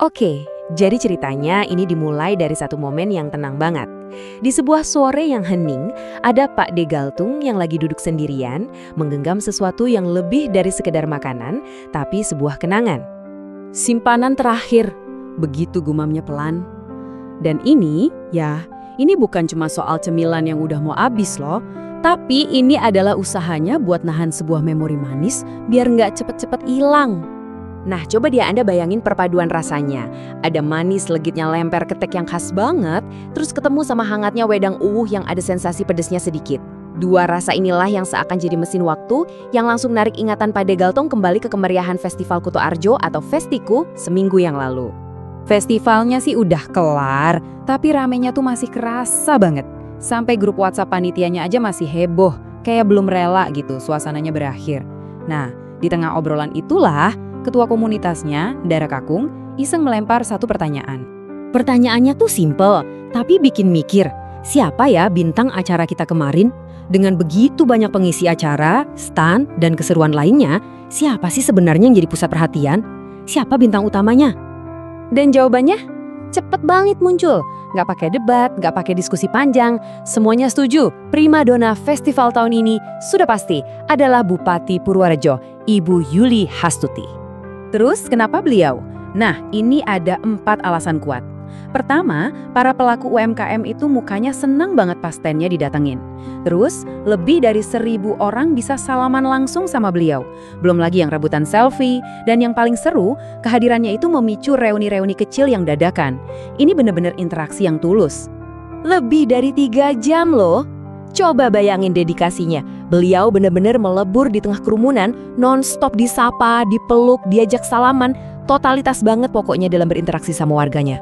Oke, jadi ceritanya ini dimulai dari satu momen yang tenang banget. Di sebuah sore yang hening, ada Pak De Galtung yang lagi duduk sendirian, menggenggam sesuatu yang lebih dari sekedar makanan, tapi sebuah kenangan. Simpanan terakhir, begitu gumamnya pelan. Dan ini bukan cuma soal cemilan yang udah mau habis loh, tapi ini adalah usahanya buat nahan sebuah memori manis biar nggak cepet-cepet hilang. Nah, coba dia Anda bayangin perpaduan rasanya. Ada manis legitnya lemper ketek yang khas banget, terus ketemu sama hangatnya wedang uwuh yang ada sensasi pedesnya sedikit. Dua rasa inilah yang seakan jadi mesin waktu yang langsung narik ingatan Pak De Galtung kembali ke kemeriahan Festival Kuto Arjo atau Festiku seminggu yang lalu. Festivalnya sih udah kelar, tapi ramenya tuh masih kerasa banget. Sampai grup WhatsApp panitianya aja masih heboh, kayak belum rela gitu suasananya berakhir. Nah, di tengah obrolan itulah, ketua komunitasnya, Dara Kakung, iseng melempar satu pertanyaan. Pertanyaannya tuh simple, tapi bikin mikir. Siapa ya bintang acara kita kemarin? Dengan begitu banyak pengisi acara, stand, dan keseruan lainnya, siapa sih sebenarnya yang jadi pusat perhatian? Siapa bintang utamanya? Dan jawabannya cepet banget muncul. Nggak pakai debat, nggak pakai diskusi panjang. Semuanya setuju, primadona festival tahun ini sudah pasti adalah Bupati Purworejo, Ibu Yuli Hastuti. Terus kenapa beliau? Nah, ini ada 4 alasan kuat. Pertama, para pelaku UMKM itu mukanya senang banget pas stand-nya didatengin. Terus, lebih dari 1.000 orang bisa salaman langsung sama beliau. Belum lagi yang rebutan selfie, dan yang paling seru, kehadirannya itu memicu reuni-reuni kecil yang dadakan. Ini bener-bener interaksi yang tulus. Lebih dari 3 jam loh. Coba bayangin dedikasinya. Beliau bener-bener melebur di tengah kerumunan, non-stop disapa, dipeluk, diajak salaman. Totalitas banget pokoknya dalam berinteraksi sama warganya.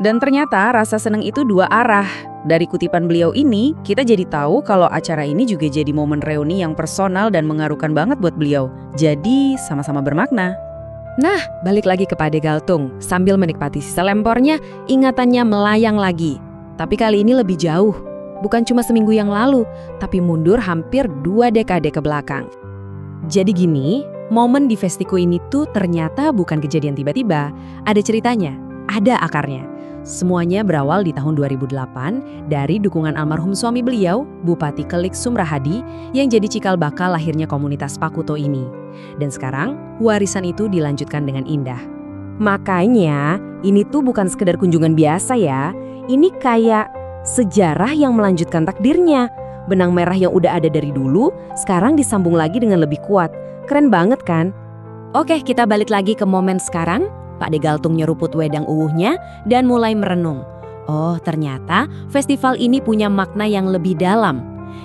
Dan ternyata rasa senang itu 2 arah. Dari kutipan beliau ini, kita jadi tahu kalau acara ini juga jadi momen reuni yang personal dan mengharukan banget buat beliau. Jadi sama-sama bermakna. Nah, balik lagi ke Pak De Galtung. Sambil menikmati sisa lempornya, ingatannya melayang lagi. Tapi kali ini lebih jauh. Bukan cuma seminggu yang lalu, tapi mundur hampir 2 dekade ke belakang. Jadi gini, momen di Festiku ini tuh ternyata bukan kejadian tiba-tiba. Ada ceritanya, ada akarnya. Semuanya berawal di tahun 2008 dari dukungan almarhum suami beliau, Bupati Kelik Sumrahadi, yang jadi cikal bakal lahirnya komunitas Pakuto ini. Dan sekarang, warisan itu dilanjutkan dengan indah. Makanya, ini tuh bukan sekedar kunjungan biasa ya. Ini kayak sejarah yang melanjutkan takdirnya. Benang merah yang udah ada dari dulu, sekarang disambung lagi dengan lebih kuat. Keren banget kan? Oke, kita balik lagi ke momen sekarang. Pak De Galtung nyeruput wedang uwuhnya dan mulai merenung. Oh, ternyata festival ini punya makna yang lebih dalam.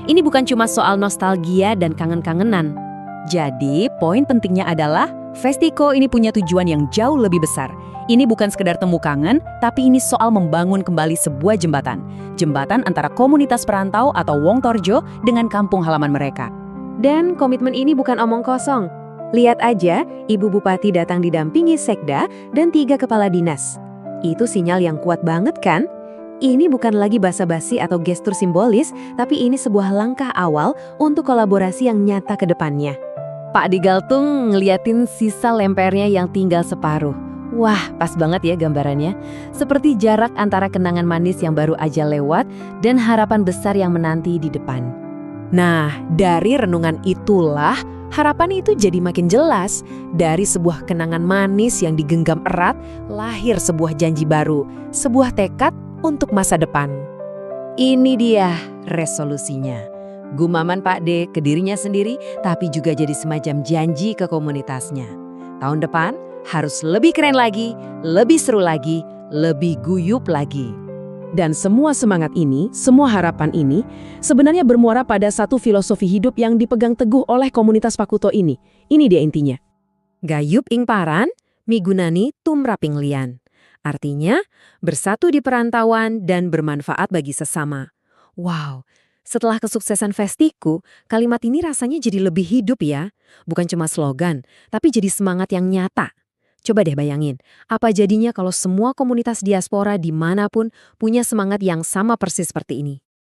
Ini bukan cuma soal nostalgia dan kangen-kangenan. Jadi, poin pentingnya adalah Festiko ini punya tujuan yang jauh lebih besar. Ini bukan sekedar temu kangen, tapi ini soal membangun kembali sebuah jembatan. Jembatan antara komunitas perantau atau Wong Torjo dengan kampung halaman mereka. Dan komitmen ini bukan omong kosong. Lihat aja, Ibu Bupati datang didampingi Sekda dan 3 kepala dinas. Itu sinyal yang kuat banget kan? Ini bukan lagi basa-basi atau gestur simbolis, tapi ini sebuah langkah awal untuk kolaborasi yang nyata ke depannya. Pak De Galtung ngeliatin sisa lempernya yang tinggal separuh. Wah, pas banget ya gambarannya. Seperti jarak antara kenangan manis yang baru aja lewat dan harapan besar yang menanti di depan. Nah, dari renungan itulah harapan itu jadi makin jelas. Dari sebuah kenangan manis yang digenggam erat, lahir sebuah janji baru, sebuah tekad untuk masa depan. Ini dia resolusinya. Gumaman Pak De ke dirinya sendiri, tapi juga jadi semacam janji ke komunitasnya. Tahun depan harus lebih keren lagi, lebih seru lagi, lebih guyup lagi. Dan semua semangat ini, semua harapan ini, sebenarnya bermuara pada satu filosofi hidup yang dipegang teguh oleh komunitas Pakuto ini. Ini dia intinya. Gayup ing paran, migunani tumraping lian. Artinya, bersatu di perantauan dan bermanfaat bagi sesama. Wow, setelah kesuksesan Festiku, kalimat ini rasanya jadi lebih hidup ya. Bukan cuma slogan, tapi jadi semangat yang nyata. Coba deh bayangin, apa jadinya kalau semua komunitas diaspora dimanapun punya semangat yang sama persis seperti ini.